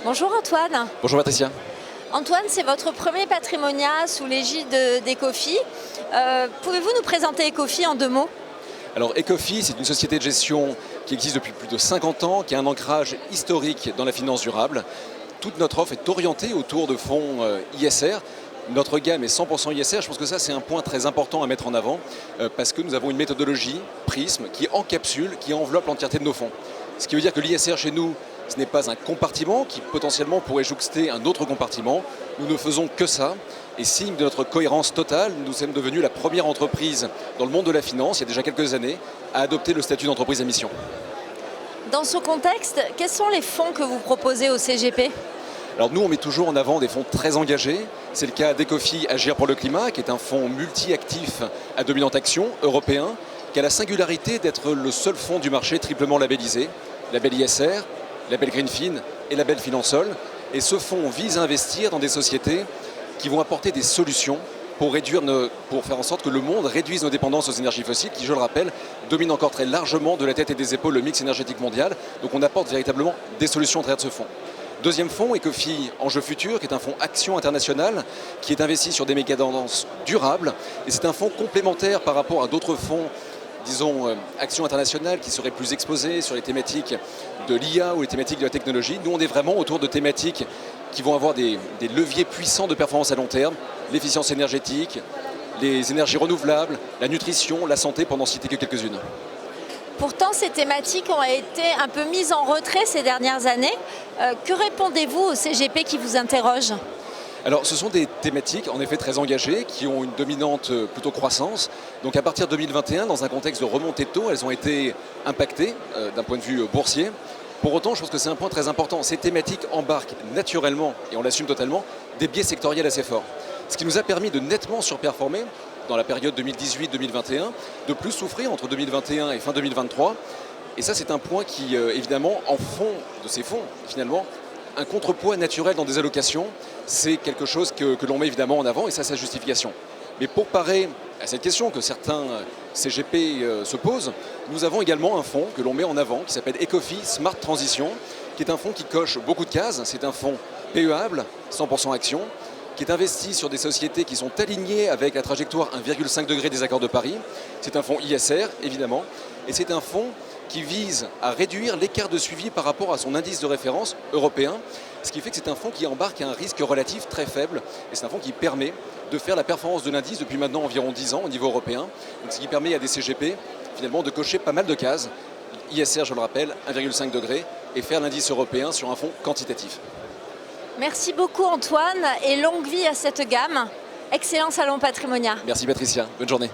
Bonjour Antoine. Bonjour Patricia. Antoine, c'est votre premier Patrimonia sous l'égide d'Ecofi. Pouvez-vous nous présenter Ecofi en 2 mots? Alors Ecofi, c'est une société de gestion qui existe depuis plus de 50 ans, qui a un ancrage historique dans la finance durable. Toute notre offre est orientée autour de fonds ISR. Notre gamme est 100% ISR. Je pense que ça, c'est un point très important à mettre en avant parce que nous avons une méthodologie Prism qui encapsule, qui enveloppe l'entièreté de nos fonds. Ce qui veut dire que l'ISR chez nous, ce n'est pas un compartiment qui potentiellement pourrait jouxter un autre compartiment. Nous ne faisons que ça. Et signe de notre cohérence totale, nous sommes devenus la première entreprise dans le monde de la finance, il y a déjà quelques années, à adopter le statut d'entreprise à mission. Dans ce contexte, quels sont les fonds que vous proposez au CGP? Alors nous, on met toujours en avant des fonds très engagés. C'est le cas d'Ecofi Agir pour le climat, qui est un fonds multi-actif à dominante action européen, qui a la singularité d'être le seul fonds du marché triplement labellisé, label ISR, label Greenfin et label Finansol. Et ce fonds vise à investir dans des sociétés qui vont apporter des solutions pour faire en sorte que le monde réduise nos dépendances aux énergies fossiles, qui, je le rappelle, dominent encore très largement de la tête et des épaules le mix énergétique mondial. Donc on apporte véritablement des solutions à travers ce fonds. Deuxième fonds, Ecofi Enjeux Futurs, qui est un fonds Action Internationale, qui est investi sur des méga-tendances durables. Et c'est un fonds complémentaire par rapport à d'autres fonds, disons, Action Internationale, qui seraient plus exposés sur les thématiques de l'IA ou les thématiques de la technologie. Nous, on est vraiment autour de thématiques qui vont avoir des leviers puissants de performance à long terme, l'efficience énergétique, les énergies renouvelables, la nutrition, la santé, pour n'en citer que quelques-unes. Pourtant, ces thématiques ont été un peu mises en retrait ces dernières années. Que répondez-vous au CGP qui vous interroge? Alors, ce sont des thématiques, en effet, très engagées, qui ont une dominante plutôt croissance. Donc, à partir de 2021, dans un contexte de remontée de taux, elles ont été impactées d'un point de vue boursier. Pour autant, je pense que c'est un point très important. Ces thématiques embarquent naturellement, et on l'assume totalement, des biais sectoriels assez forts. Ce qui nous a permis de nettement surperformer dans la période 2018-2021, de plus souffrir entre 2021 et fin 2023. Et ça, c'est un point qui, évidemment, en fond de ces fonds, finalement, un contrepoids naturel dans des allocations, c'est quelque chose que l'on met évidemment en avant, et ça, c'est sa justification. Mais pour parer à cette question que certains CGP se posent, nous avons également un fonds que l'on met en avant, qui s'appelle Ecofi Smart Transition, qui est un fonds qui coche beaucoup de cases. C'est un fonds PEable, 100% action, qui est investi sur des sociétés qui sont alignées avec la trajectoire 1,5 degré des accords de Paris. C'est un fonds ISR, évidemment, et c'est un fonds qui vise à réduire l'écart de suivi par rapport à son indice de référence européen, ce qui fait que c'est un fonds qui embarque un risque relatif très faible, et c'est un fonds qui permet de faire la performance de l'indice depuis maintenant environ 10 ans au niveau européen, donc ce qui permet à des CGP finalement de cocher pas mal de cases, ISR je le rappelle, 1,5 degré, et faire l'indice européen sur un fonds quantitatif. Merci beaucoup Antoine et longue vie à cette gamme. Excellent salon Patrimonia. Merci Patricia, bonne journée.